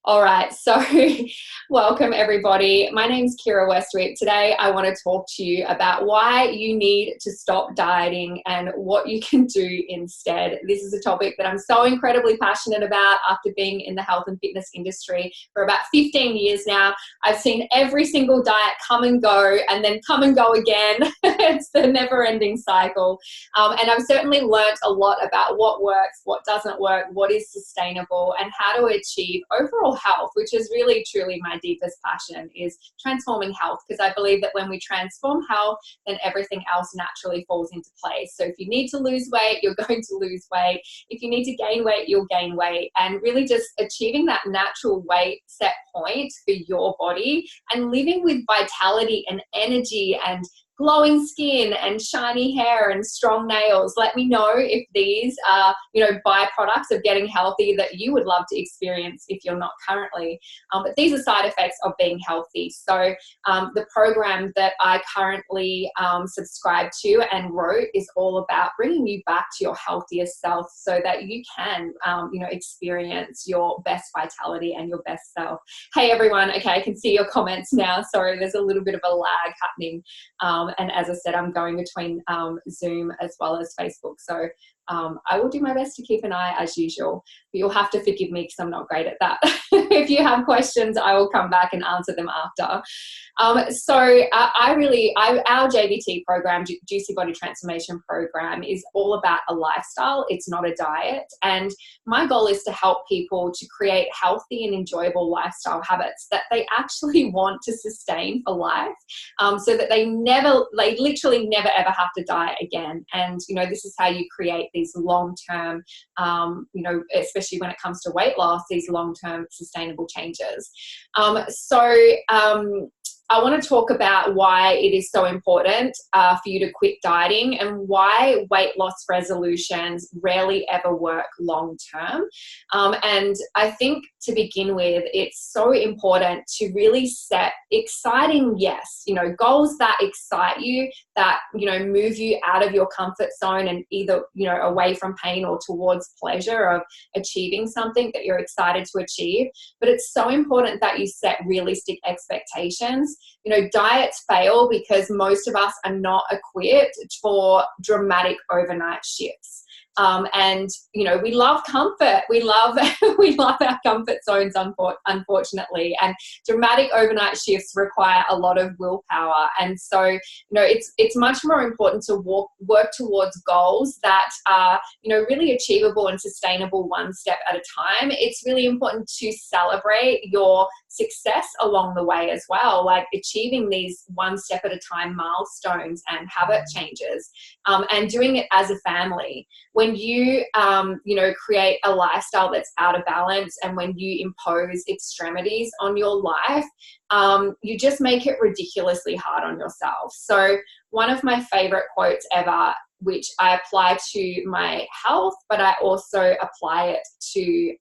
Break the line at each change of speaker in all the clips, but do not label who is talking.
All right, so welcome everybody. My name's Kira Westwick. Today I want to talk to you about why you need to stop dieting and what you can do instead. This is a topic that I'm so incredibly passionate about after being in the health and fitness industry for about 15 years now. I've seen every single diet come and go and then come and go again. It's the never-ending cycle. And I've certainly learnt a lot about what works, what doesn't work, what is sustainable, and how to achieve overall health, which is really truly my deepest passion, is transforming health, because I believe that when we transform health, then everything else naturally falls into place. So if you need to lose weight, you're going to lose weight. If you need to gain weight, you'll gain weight, and really just achieving that natural weight set point for your body and living with vitality and energy and glowing skin and shiny hair and strong nails. Let me know if these are, byproducts of getting healthy that you would love to experience if you're not currently. But these are side effects of being healthy. So the program that I currently subscribe to and wrote is all about bringing you back to your healthiest self so that you can, experience your best vitality and your best self. Hey everyone, okay, I can see your comments now. Sorry, there's a little bit of a lag happening. And as I said, I'm going between Zoom as well as Facebook. So I will do my best to keep an eye as usual, but you'll have to forgive me because I'm not great at that. If you have questions, I will come back and answer them after. Our JBT program, Juicy Body Transformation Program, is all about a lifestyle. It's not a diet. And my goal is to help people to create healthy and enjoyable lifestyle habits that they actually want to sustain for life, so that they literally never ever have to diet again. And, this is how you create these long-term, especially when it comes to weight loss, these long-term sustainable changes. I want to talk about why it is so important for you to quit dieting and why weight loss resolutions rarely ever work long term. And I think to begin with, it's so important to really set exciting, goals that excite you, that, move you out of your comfort zone and either, away from pain or towards pleasure of achieving something that you're excited to achieve. But it's so important that you set realistic expectations. Diets fail because most of us are not equipped for dramatic overnight shifts. We love comfort. We love our comfort zones, unfortunately. And dramatic overnight shifts require a lot of willpower. And so, it's much more important to work towards goals that are, really achievable and sustainable one step at a time. It's really important to celebrate your success along the way as well, like achieving these one step at a time milestones and habit changes, and doing it as a family. When you, create a lifestyle that's out of balance, and when you impose extremities on your life, you just make it ridiculously hard on yourself. So one of my favorite quotes ever, which I apply to my health, but I also apply it to,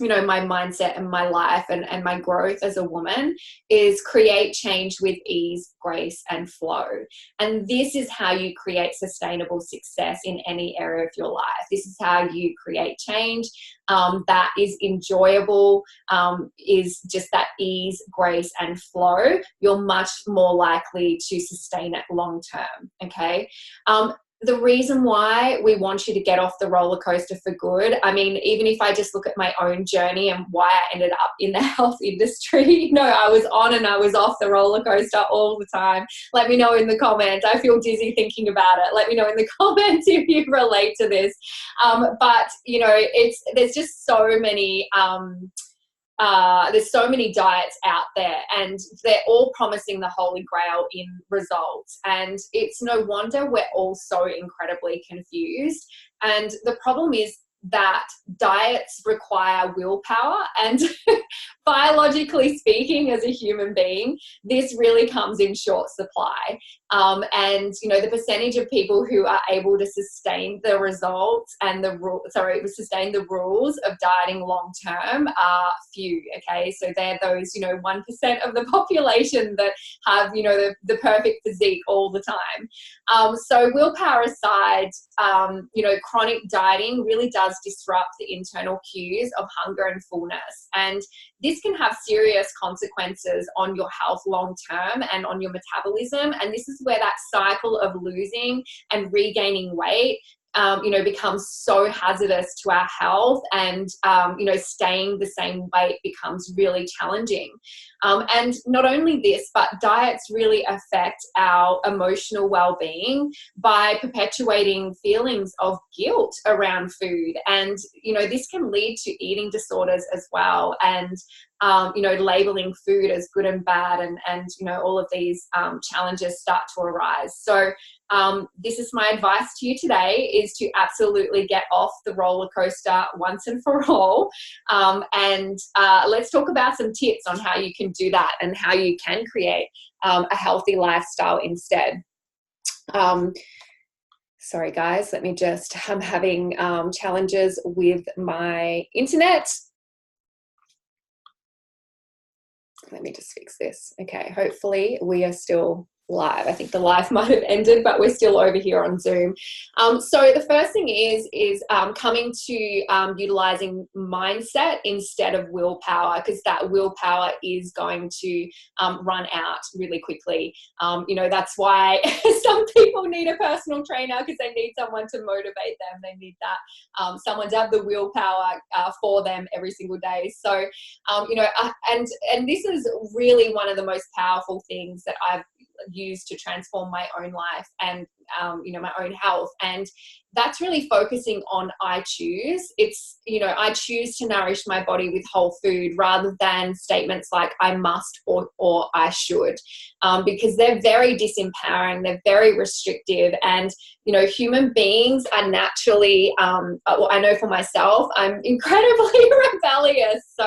my mindset and my life and my growth as a woman, is create change with ease, grace, and flow. And this is how you create sustainable success in any area of your life. This is how you create change that is enjoyable, is just that ease, grace, and flow. You're much more likely to sustain it long term, okay? The reason why we want you to get off the roller coaster for good, I mean, even if I just look at my own journey and why I ended up in the health industry, I was on and I was off the roller coaster all the time. Let me know in the comments. I feel dizzy thinking about it. Let me know in the comments if you relate to this. But there's just so many there's so many diets out there, and they're all promising the holy grail in results. And it's no wonder we're all so incredibly confused. And the problem is that diets require willpower, and biologically speaking, as a human being, this really comes in short supply. And, you know, the percentage of people who are able to sustain the results and sustain the rules of dieting long term are few, okay? So they're those, you know, 1% of the population that have, you know, the perfect physique all the time. So willpower aside, you know, chronic dieting really does disrupt the internal cues of hunger and fullness. And this can have serious consequences on your health long term and on your metabolism. And this is where that cycle of losing and regaining weight, you know, becomes so hazardous to our health, and, you know, staying the same weight becomes really challenging. And not only this, but diets really affect our emotional well-being by perpetuating feelings of guilt around food. And, you know, this can lead to eating disorders as well. And, you know, labeling food as good and bad, and you know, all of these challenges start to arise. So this is my advice to you today, is to absolutely get off the roller coaster once and for all. And let's talk about some tips on how you can do that and how you can create a healthy lifestyle instead. Sorry guys, let me just, I'm having challenges with my internet. Let me just fix this. Okay, hopefully we are still live. I think the live might have ended, but we're still over here on Zoom. So the first thing is coming to utilizing mindset instead of willpower, because that willpower is going to run out really quickly. You know, that's why some people need a personal trainer, because they need someone to motivate them. They need that someone to have the willpower for them every single day. So, you know, and this is really one of the most powerful things that I've used to transform my own life and you know, my own health. And that's really focusing on I choose. It's, you know, I choose to nourish my body with whole food, rather than statements like I must or I should, because they're very disempowering, they're very restrictive. And, you know, human beings are naturally, well, I know for myself, I'm incredibly rebellious. So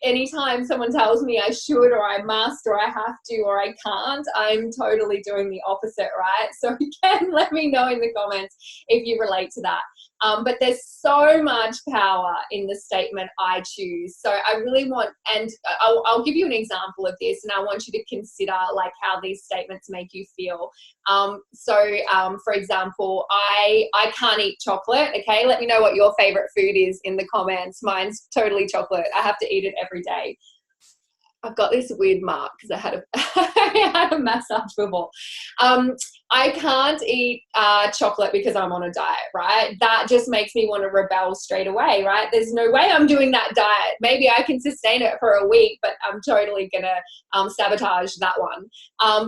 anytime someone tells me I should, or I must, or I have to, or I can't, I'm totally doing the opposite, right? So again, let me know in the comments if you relate to that. But there's so much power in the statement I choose. So I really want, and I'll give you an example of this, and I want you to consider like how these statements make you feel. For example, I can't eat chocolate. Okay, let me know what your favorite food is in the comments. Mine's totally chocolate. I have to eat it every day. I've got this weird mark because I had a massage before. I can't eat chocolate because I'm on a diet, right? That just makes me want to rebel straight away, right? There's no way I'm doing that diet. Maybe I can sustain it for a week, but I'm totally going to sabotage that one.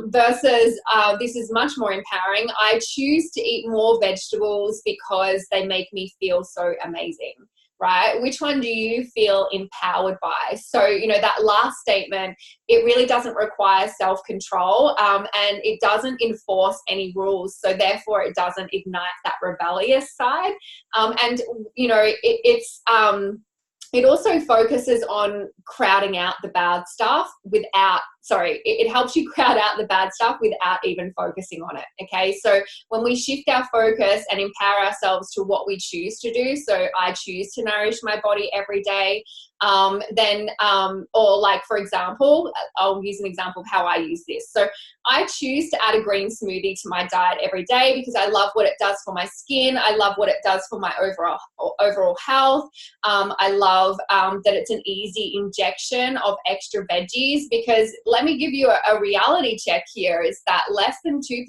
Versus this is much more empowering. I choose to eat more vegetables because they make me feel so amazing. Right? Which one do you feel empowered by? So, you know, that last statement, it really doesn't require self-control, and it doesn't enforce any rules. So therefore it doesn't ignite that rebellious side. And, you know, it also focuses on crowding out the bad stuff it helps you crowd out the bad stuff without even focusing on it. Okay. So when we shift our focus and empower ourselves to what we choose to do, so I choose to nourish my body every day, or like, for example, I'll use an example of how I use this. So I choose to add a green smoothie to my diet every day because I love what it does for my skin. I love what it does for my overall health. I love that it's an easy injection of extra veggies, because let me give you a reality check here, is that less than 2%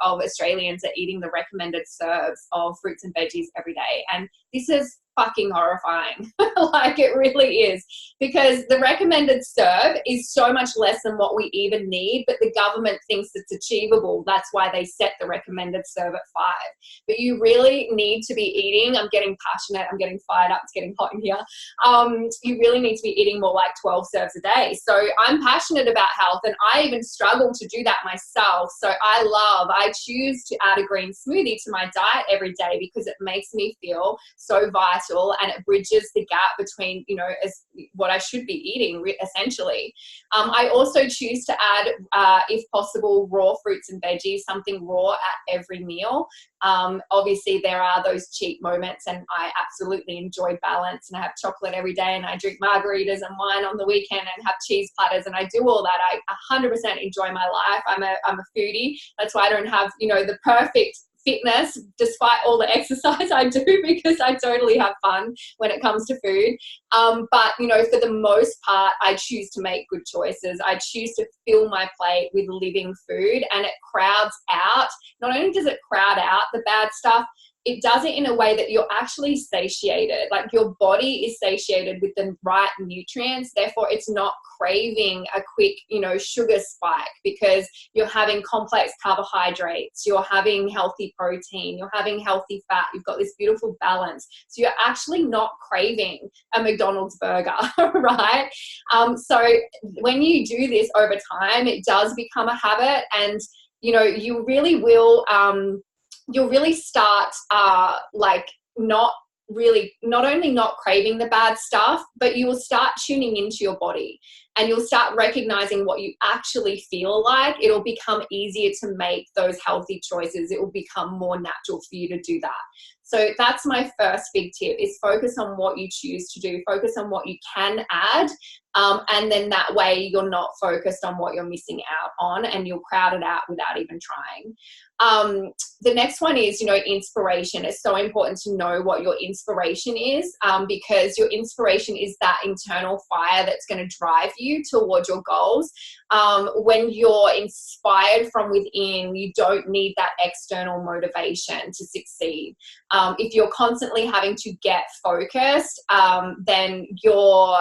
of Australians are eating the recommended serves of fruits and veggies every day. And this is fucking horrifying. Like, it really is, because the recommended serve is so much less than what we even need, but the government thinks it's achievable. That's why they set the recommended serve at 5. But you really need to be eating, I'm getting passionate, I'm getting fired up, it's getting hot in here. You really need to be eating more like 12 serves a day. So I'm passionate about health, and I even struggle to do that myself. So I choose to add a green smoothie to my diet every day because it makes me feel so vital vital, and it bridges the gap between, you know, as what I should be eating essentially. I also choose to add, if possible, raw fruits and veggies, something raw at every meal. Obviously there are those cheat moments, and I absolutely enjoy balance, and I have chocolate every day, and I drink margaritas and wine on the weekend, and have cheese platters, and I do all that. I 100% enjoy my life. I'm a foodie. That's why I don't have, you know, the perfect fitness despite all the exercise I do, because I totally have fun when it comes to food. But, you know, for the most part, I choose to make good choices. I choose to fill my plate with living food, and it crowds out. Not only does it crowd out the bad stuff, it does it in a way that you're actually satiated. Like, your body is satiated with the right nutrients. Therefore, it's not craving a quick, you know, sugar spike, because you're having complex carbohydrates, you're having healthy protein, you're having healthy fat. You've got this beautiful balance. So you're actually not craving a McDonald's burger, right? So when you do this over time, it does become a habit, and, you know, you really will, you'll really start like not only not craving the bad stuff, but you will start tuning into your body, and you'll start recognizing what you actually feel like. It'll become easier to make those healthy choices. It will become more natural for you to do that. So that's my first big tip, is focus on what you choose to do, focus on what you can add. And then that way you're not focused on what you're missing out on, and you'll crowd it out without even trying. The next one is, you know, inspiration. It's so important to know what your inspiration is, because your inspiration is that internal fire that's going to drive you towards your goals. When you're inspired from within, you don't need that external motivation to succeed. If you're constantly having to get focused, then your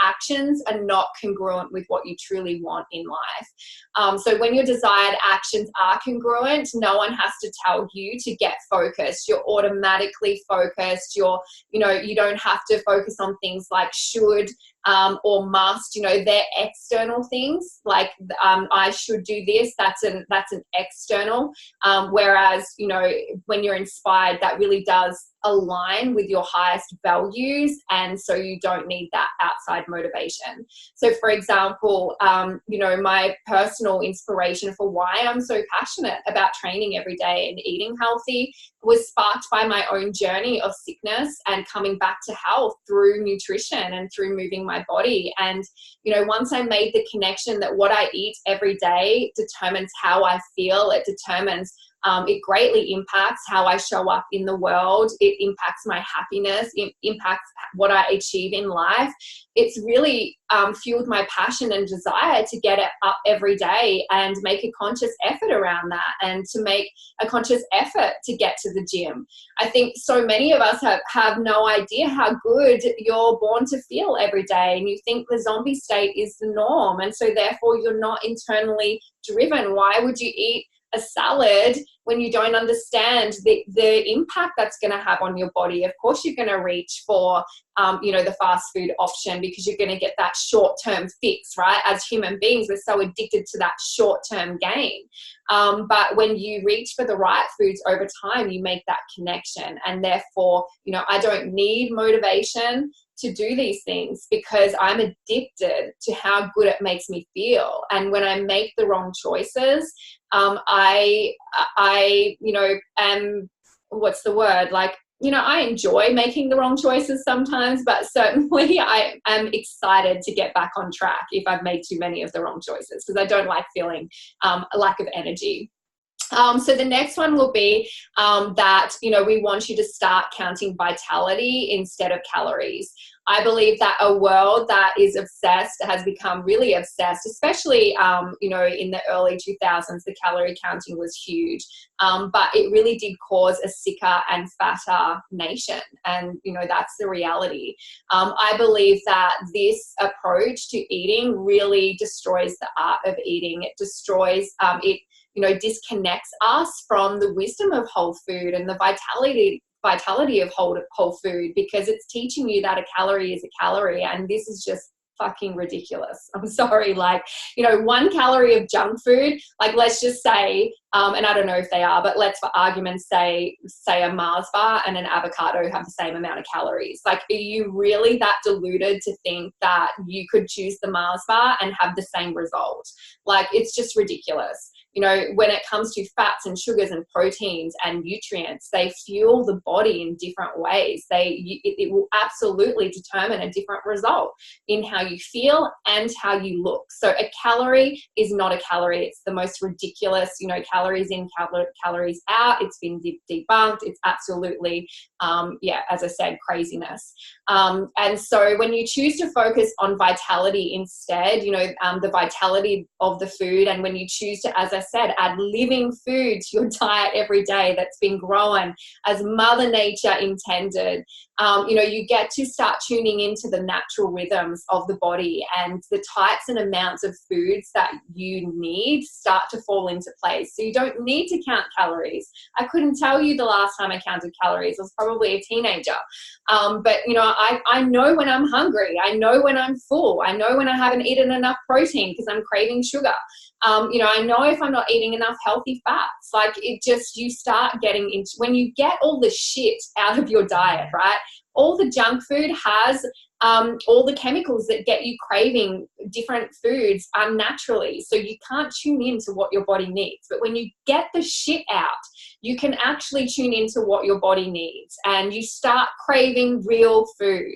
actions are not congruent with what you truly want in life. So when your desired actions are congruent, no one has to tell you to get focused. You're automatically focused. You don't have to focus on things like should, or must. You know, they're external things. Like, I should do this. That's an external. Whereas, you know, when you're inspired, that really does align with your highest values, and so you don't need that outside motivation. So for example, you know, my personal inspiration for why I'm so passionate about training every day and eating healthy was sparked by my own journey of sickness and coming back to health through nutrition and through moving my body. And, you know, once I made the connection that what I eat every day determines how I feel, it greatly impacts how I show up in the world. It impacts my happiness. It impacts what I achieve in life. It's really fueled my passion and desire to get up every day and make a conscious effort around that, and to make a conscious effort to get to the gym. I think so many of us have no idea how good you're born to feel every day, and you think the zombie state is the norm, and so therefore you're not internally driven. Why would you eat a salad when you don't understand the impact that's going to have on your body? Of course you're going to reach for you know, the fast food option, because you're going to get that short-term fix, right? As human beings, we're so addicted to that short-term gain. But when you reach for the right foods over time, you make that connection, and therefore, you know, I don't need motivation to do these things, because I'm addicted to how good it makes me feel. And when I make the wrong choices, I you know, am, what's the word? Like, you know, I enjoy making the wrong choices sometimes, but certainly I am excited to get back on track if I've made too many of the wrong choices, because I don't like feeling a lack of energy. So the next one will be that, you know, we want you to start counting vitality instead of calories. I believe that a world that is obsessed has become really obsessed, especially, you know, in the early 2000s, the calorie counting was huge. But it really did cause a sicker and fatter nation. And, you know, that's the reality. I believe that this approach to eating really destroys the art of eating. It destroys, you know, disconnects us from the wisdom of whole food and the vitality of whole food, because it's teaching you that a calorie is a calorie, and this is just fucking ridiculous. I'm sorry. Like, you know, 1 calorie of junk food, like let's just say, and I don't know if they are, but let's for argument's say a Mars bar and an avocado have the same amount of calories. Like, are you really that deluded to think that you could choose the Mars bar and have the same result? Like, it's just ridiculous. You know, when it comes to fats and sugars and proteins and nutrients, they fuel the body in different ways. It will absolutely determine a different result in how you feel and how you look. So a calorie is not a calorie. It's the most ridiculous, you know, calories in, calories out. It's been debunked. It's absolutely, as I said, craziness. And so when you choose to focus on vitality instead, you know, the vitality of the food, and when you choose to, as I said, add living food to your diet every day that's been grown as Mother Nature intended, you know, you get to start tuning into the natural rhythms of the body, and the types and amounts of foods that you need start to fall into place. So you don't need to count calories. I couldn't tell you the last time I counted calories. I was probably a teenager. But, you know, I know when I'm hungry. I know when I'm full. I know when I haven't eaten enough protein because I'm craving sugar. You know, I know if I'm not eating enough healthy fats. Like, it just, you start getting into, when you get all the shit out of your diet, right? All the junk food has all the chemicals that get you craving different foods unnaturally. So you can't tune into what your body needs. But when you get the shit out, you can actually tune into what your body needs, and you start craving real food.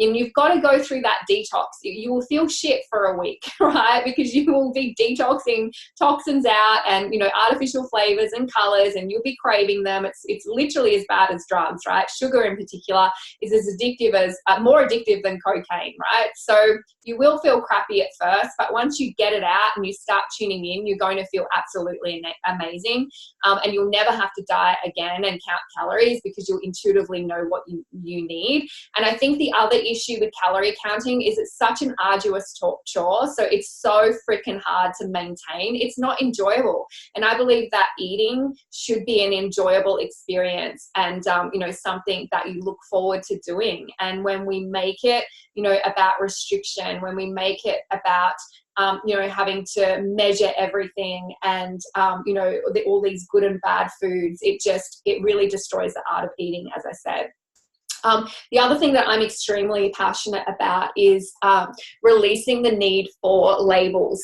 And you've got to go through that detox. You will feel shit for a week, right? Because you will be detoxing toxins out and, you know, artificial flavors and colors, and you'll be craving them. It's literally as bad as drugs, right? Sugar in particular is as addictive as, more addictive than cocaine, right? So you will feel crappy at first, but once you get it out and you start tuning in, you're going to feel absolutely amazing. And you'll never have to diet again and count calories, because you'll intuitively know what you need. And I think the other issue with calorie counting is it's such an arduous chore. So it's so freaking hard to maintain. It's not enjoyable. And I believe that eating should be an enjoyable experience, and, you know, something that you look forward to doing. And when we make it, you know, about restriction, when we make it about, you know, having to measure everything and, you know, all these good and bad foods, it really destroys the art of eating, as I said. The other thing that I'm extremely passionate about is releasing the need for labels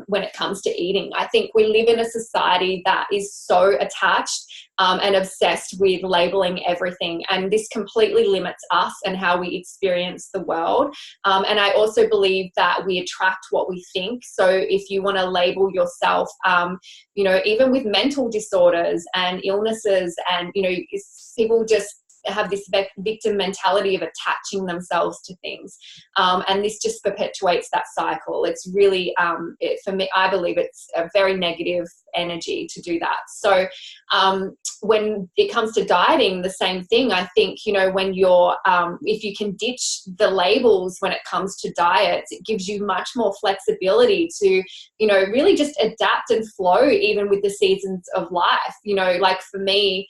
when it comes to eating. I think we live in a society that is so attached and obsessed with labeling everything, and this completely limits us and how we experience the world. And I also believe that we attract what we think. So if you want to label yourself, you know, even with mental disorders and illnesses, and, you know, people just have this victim mentality of attaching themselves to things, and this just perpetuates that cycle. It's really, for me, I believe it's a very negative energy to do that. So when it comes to dieting, the same thing. I think, you know, when you're, if you can ditch the labels when it comes to diets, it gives you much more flexibility to, you know, really just adapt and flow even with the seasons of life. You know, like for me,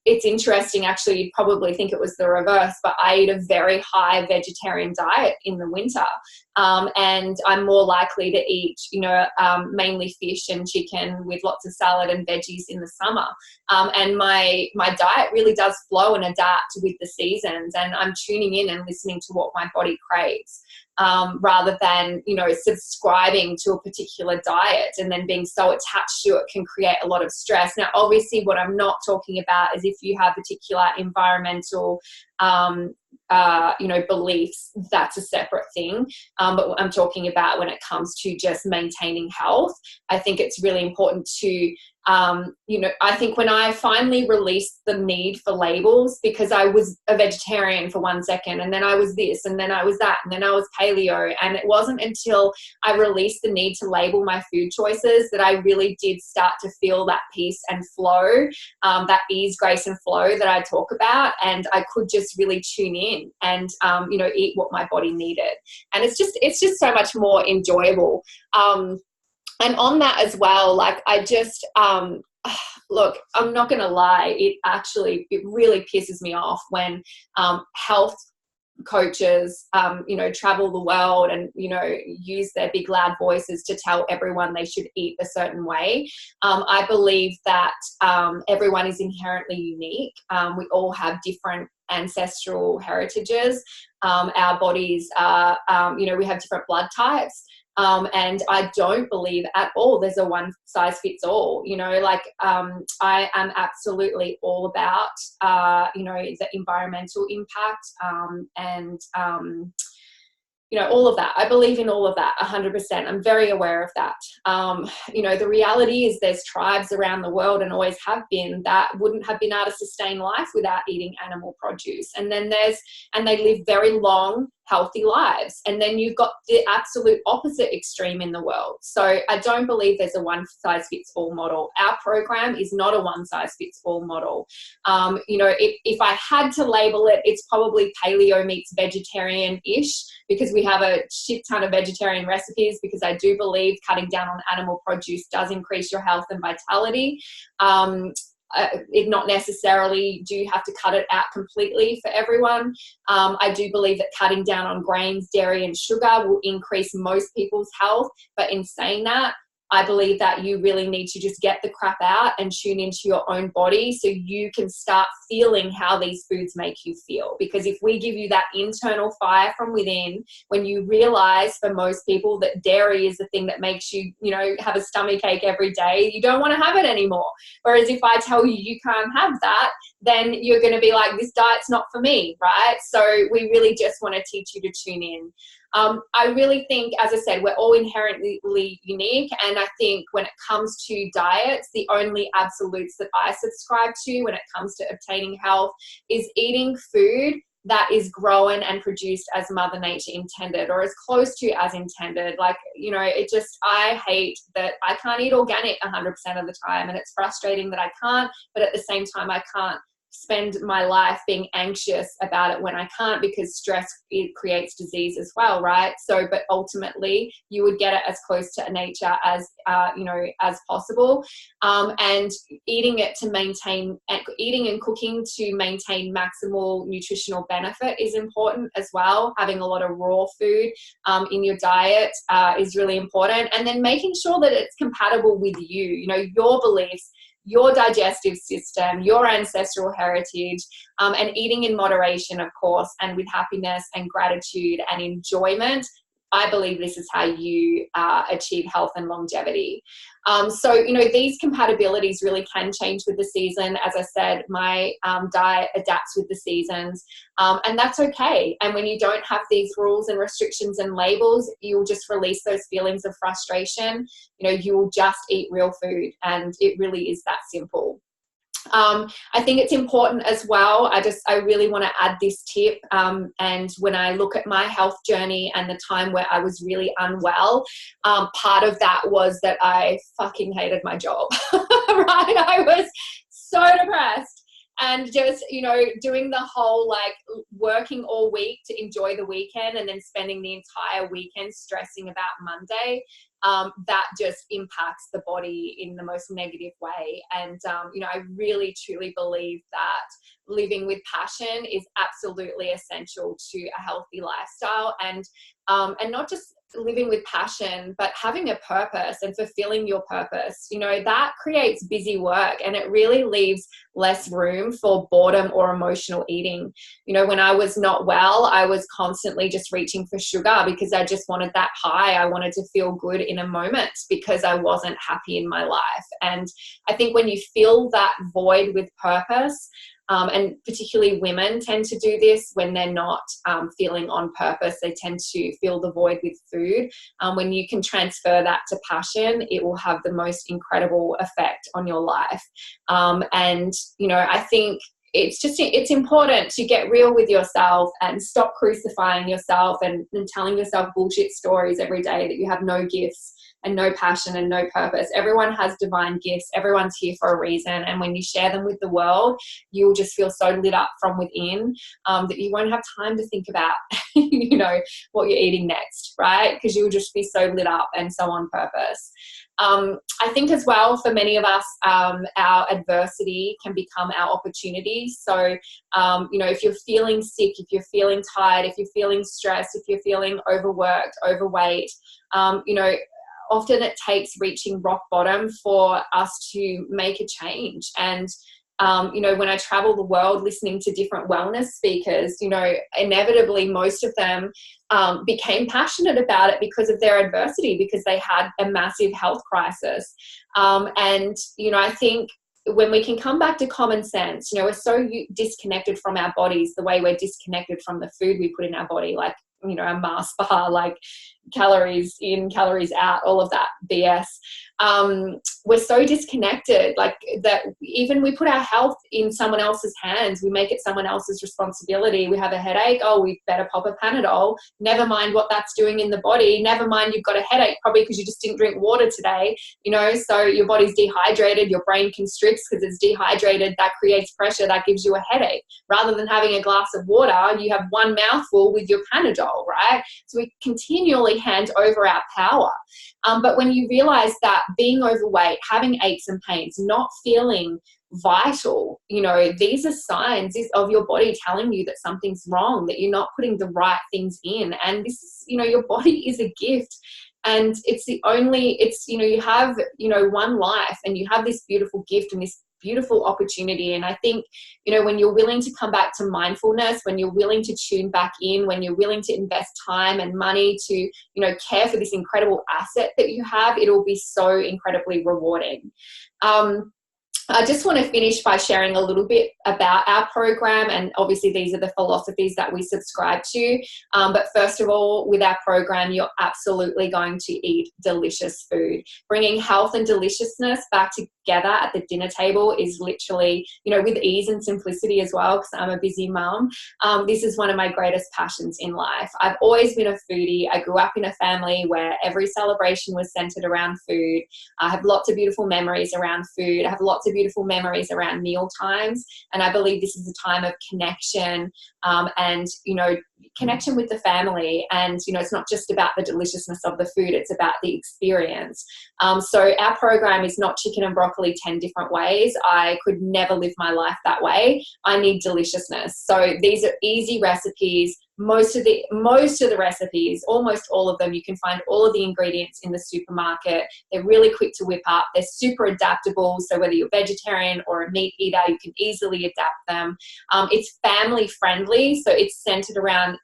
it's interesting, actually, you'd probably think it was the reverse, but I eat a very high vegetarian diet in the winter. And I'm more likely to eat, you know, mainly fish and chicken with lots of salad and veggies in the summer. And my diet really does flow and adapt with the seasons, and I'm tuning in and listening to what my body craves. Rather than, you know, subscribing to a particular diet and then being so attached to it can create a lot of stress. Now, obviously, what I'm not talking about is if you have particular environmental, you know, beliefs, that's a separate thing. But I'm talking about when it comes to just maintaining health, I think it's really important to, you know, I think when I finally released the need for labels, because I was a vegetarian for 1 second, and then I was this, and then I was that, and then I was paleo, and it wasn't until I released the need to label my food choices that I really did start to feel that peace and flow, that ease, grace, and flow that I talk about, and I could just really tune in and, you know, eat what my body needed. And it's just so much more enjoyable. And on that as well, like I just, look, I'm not going to lie. It really pisses me off when health coaches, you know, travel the world and, you know, use their big loud voices to tell everyone they should eat a certain way. I believe that everyone is inherently unique. We all have different ancestral heritages. Our bodies are, you know, we have different blood types. And I don't believe at all there's a one size fits all, you know, like I am absolutely all about, you know, the environmental impact and you know, all of that. I believe in all of that 100%. I'm very aware of that. You know, the reality is there's tribes around the world, and always have been, that wouldn't have been able to sustain life without eating animal produce. And then they live very long, healthy lives. And then you've got the absolute opposite extreme in the world. So I don't believe there's a one size fits all model. Our program is not a one size fits all model. You know, if I had to label it, it's probably paleo meets vegetarian-ish, because we have a shit ton of vegetarian recipes, because I do believe cutting down on animal produce does increase your health and vitality. It not necessarily do you have to cut it out completely for everyone. I do believe that cutting down on grains, dairy and sugar will increase most people's health. But in saying that, I believe that you really need to just get the crap out and tune into your own body so you can start feeling how these foods make you feel. Because if we give you that internal fire from within, when you realize for most people that dairy is the thing that makes you, you know, have a stomach ache every day, you don't want to have it anymore. Whereas if I tell you you can't have that, then you're going to be like, this diet's not for me, right? So we really just want to teach you to tune in. I really think, as I said, we're all inherently unique. And I think when it comes to diets, the only absolutes that I subscribe to when it comes to obtaining health is eating food that is grown and produced as Mother Nature intended, or as close to as intended. Like, you know, it just, I hate that I can't eat organic 100% of the time. And it's frustrating that I can't, but at the same time, I can't spend my life being anxious about it when I can't, because stress, it creates disease as well, right? So, but ultimately you would get it as close to nature as, you know, as possible. And eating it to maintain, eating and cooking to maintain maximal nutritional benefit is important as well. Having a lot of raw food in your diet is really important. And then making sure that it's compatible with you know, your beliefs, your digestive system, your ancestral heritage, and eating in moderation, of course, and with happiness and gratitude and enjoyment. I believe this is how you achieve health and longevity. So, you know, these compatibilities really can change with the season. As I said, my diet adapts with the seasons, and that's okay. And when you don't have these rules and restrictions and labels, you'll just release those feelings of frustration. You know, you will just eat real food, and it really is that simple. I think it's important as well. I really want to add this tip. And when I look at my health journey and the time where I was really unwell, part of that was that I fucking hated my job, right? I was so depressed. And just, you know, doing the whole, like, working all week to enjoy the weekend and then spending the entire weekend stressing about Monday, that just impacts the body in the most negative way. And, you know, I really, truly believe that living with passion is absolutely essential to a healthy lifestyle. And not just living with passion, but having a purpose and fulfilling your purpose. You know, that creates busy work, and it really leaves less room for boredom or emotional eating. You know, when I was not well, I was constantly just reaching for sugar because I just wanted that high. I wanted to feel good in a moment because I wasn't happy in my life. And I think when you fill that void with purpose, and particularly women tend to do this when they're not feeling on purpose. They tend to fill the void with food. When you can transfer that to passion, it will have the most incredible effect on your life. And, you know, I think it's important to get real with yourself and stop crucifying yourself and telling yourself bullshit stories every day that you have no gifts and no passion and no purpose. Everyone has divine gifts. Everyone's here for a reason. And when you share them with the world, you'll just feel so lit up from within that you won't have time to think about, you know, what you're eating next, right? Because you'll just be so lit up and so on purpose. I think as well, for many of us, our adversity can become our opportunity. So, if you're feeling sick, if you're feeling tired, if you're feeling stressed, if you're feeling overworked, overweight, often it takes reaching rock bottom for us to make a change. And when I travel the world listening to different wellness speakers, inevitably most of them became passionate about it because of their adversity, because they had a massive health crisis. I think when we can come back to common sense, we're so disconnected from our bodies, the way we're disconnected from the food we put in our body, like, a Mars bar, like calories in, calories out, all of that BS. We're so disconnected, like that even we put our health in someone else's hands. We make it someone else's responsibility. We have a headache. Oh, we better pop a Panadol. Never mind what that's doing in the body. Never mind you've got a headache probably because you just didn't drink water today, so your body's dehydrated, your brain constricts because it's dehydrated. That creates pressure. That gives you a headache. Rather than having a glass of water, you have one mouthful with your Panadol, right? So we continually hand over our power. But when you realize that being overweight, having aches and pains, not feeling vital, these are signs of your body telling you that something's wrong, that you're not putting the right things in. And this is, your body is a gift. And you have, one life, and you have this beautiful gift and this beautiful opportunity. And I think, when you're willing to come back to mindfulness, when you're willing to tune back in, when you're willing to invest time and money to, care for this incredible asset that you have, it'll be so incredibly rewarding. I just want to finish by sharing a little bit about our program, and obviously these are the philosophies that we subscribe to. But first of all, with our program, you're absolutely going to eat delicious food. Bringing health and deliciousness back together at the dinner table is literally, with ease and simplicity as well, because I'm a busy mum. This is one of my greatest passions in life. I've always been a foodie. I grew up in a family where every celebration was centered around food. I have lots of beautiful memories around food. I have lots of beautiful memories around meal times, and I believe this is a time of connection, and connection with the family. And it's not just about the deliciousness of the food, it's about the experience. So our program is not chicken and broccoli 10 different ways. I could never live my life that way. I need deliciousness. So these are easy recipes. Most of the recipes, almost all of them, you can find all of the ingredients in the supermarket. They're really quick to whip up. They're super adaptable. So whether you're vegetarian or a meat eater, you can easily adapt them. It's family friendly. So it's centered around,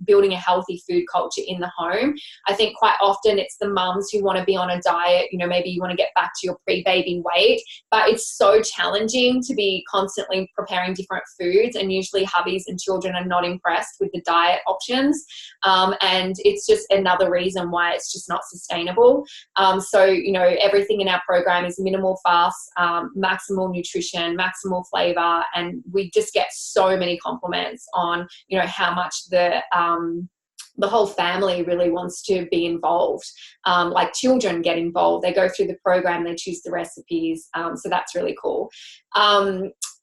building a healthy food culture in the home. I think quite often it's the mums who want to be on a diet. Maybe you want to get back to your pre-baby weight, but it's so challenging to be constantly preparing different foods. And usually hubbies and children are not impressed with the diet options, and it's just another reason why it's just not sustainable. So everything in our program is minimal fast, maximal nutrition, maximal flavor, and we just get so many compliments on how much the whole family really wants to be involved. Like children get involved. They go through the program, they choose the recipes. So that's really cool.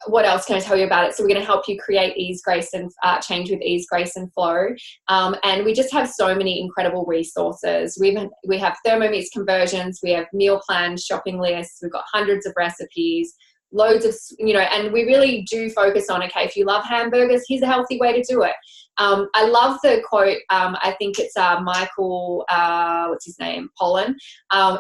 What else can I tell you about it? So we're going to help you create ease, grace, and change with ease, grace, and flow. And we just have so many incredible resources. We have Thermomix conversions. We have meal plans, shopping lists. We've got hundreds of recipes, loads of, and we really do focus on, okay, if you love hamburgers, here's a healthy way to do it. I love the quote, I think it's Michael, what's his name, Pollan,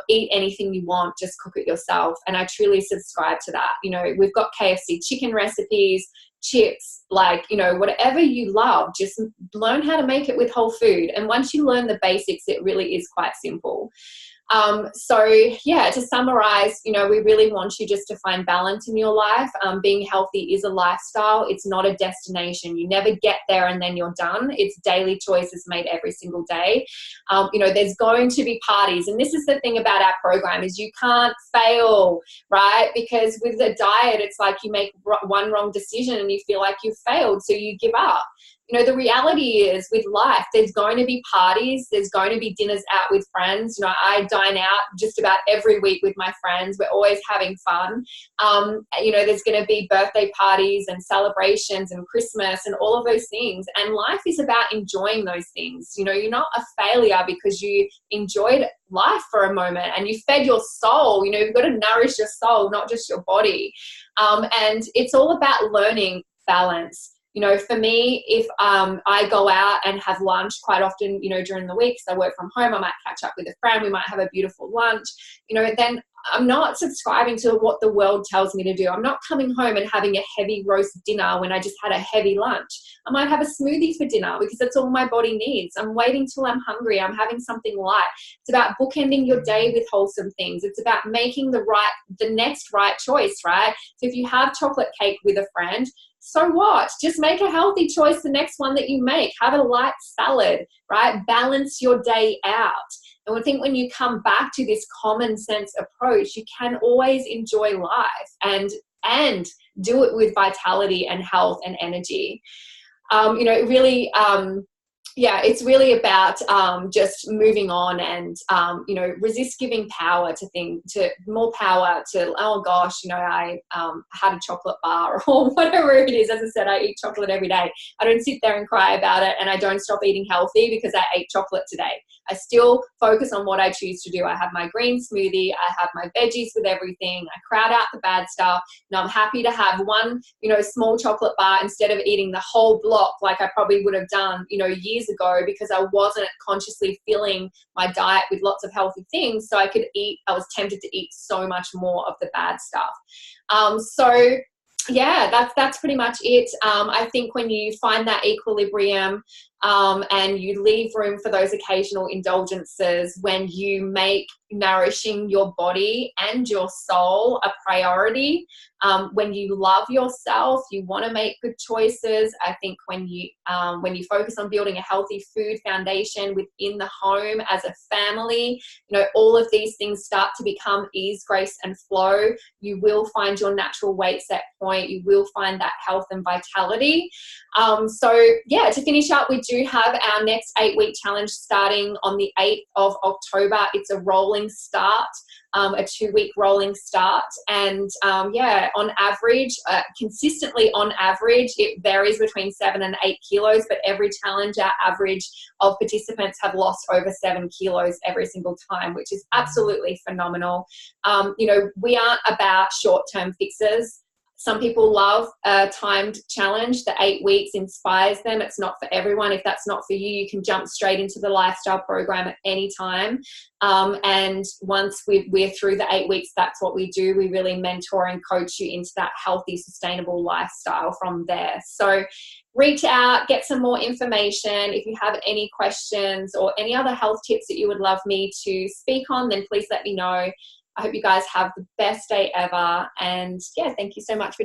eat anything you want, just cook it yourself. And I truly subscribe to that. We've got KFC chicken recipes, chips, whatever you love, just learn how to make it with whole food. And once you learn the basics, it really is quite simple. To summarize, we really want you just to find balance in your life. Being healthy is a lifestyle. It's not a destination. You never get there and then you're done. It's daily choices made every single day. There's going to be parties. And this is the thing about our program is you can't fail, right? Because with the diet, it's like you make one wrong decision and you feel like you've failed. So you give up. The reality is with life, there's going to be parties, there's going to be dinners out with friends. I dine out just about every week with my friends. We're always having fun. There's going to be birthday parties and celebrations and Christmas and all of those things. And life is about enjoying those things. You're not a failure because you enjoyed life for a moment, and you fed your soul. You've got to nourish your soul, not just your body. And it's all about learning balance. For me, if I go out and have lunch quite often, during the week, because I work from home, I might catch up with a friend, we might have a beautiful lunch, then I'm not subscribing to what the world tells me to do. I'm not coming home and having a heavy roast dinner when I just had a heavy lunch. I might have a smoothie for dinner because that's all my body needs. I'm waiting till I'm hungry. I'm having something light. It's about bookending your day with wholesome things. It's about making the next right choice, right? So if you have chocolate cake with a friend, so what? Just make a healthy choice the next one that you make. Have a light salad, right? Balance your day out. And I think when you come back to this common sense approach, you can always enjoy life and do it with vitality and health and energy. Really, it's really about just moving on and, resist giving power to more power to, oh gosh, I had a chocolate bar or whatever it is. As I said, I eat chocolate every day. I don't sit there and cry about it, and I don't stop eating healthy because I ate chocolate today. I still focus on what I choose to do. I have my green smoothie. I have my veggies with everything. I crowd out the bad stuff. And I'm happy to have one, small chocolate bar instead of eating the whole block like I probably would have done, years ago, because I wasn't consciously filling my diet with lots of healthy things. So I was tempted to eat so much more of the bad stuff. That's pretty much it. I think when you find that equilibrium, and you leave room for those occasional indulgences, when you make nourishing your body and your soul a priority, when you love yourself, you want to make good choices. I think when you focus on building a healthy food foundation within the home as a family, all of these things start to become ease, grace, and flow. You will find your natural weight set point. You will find that health and vitality. To finish up, we do have our next 8-week challenge starting on the 8th of October. It's a rolling start, a 2-week rolling start. And on average, consistently on average, it varies between 7 and 8 kilos, but every challenge, our average of participants have lost over 7 kilos every single time, which is absolutely phenomenal. We aren't about short-term fixes. Some people love a timed challenge. The 8 weeks inspires them. It's not for everyone. If that's not for you, you can jump straight into the lifestyle program at any time. And once we're through the 8 weeks, that's what we do. We really mentor and coach you into that healthy, sustainable lifestyle from there. So reach out, get some more information. If you have any questions or any other health tips that you would love me to speak on, then please let me know. I hope you guys have the best day ever. And thank you so much for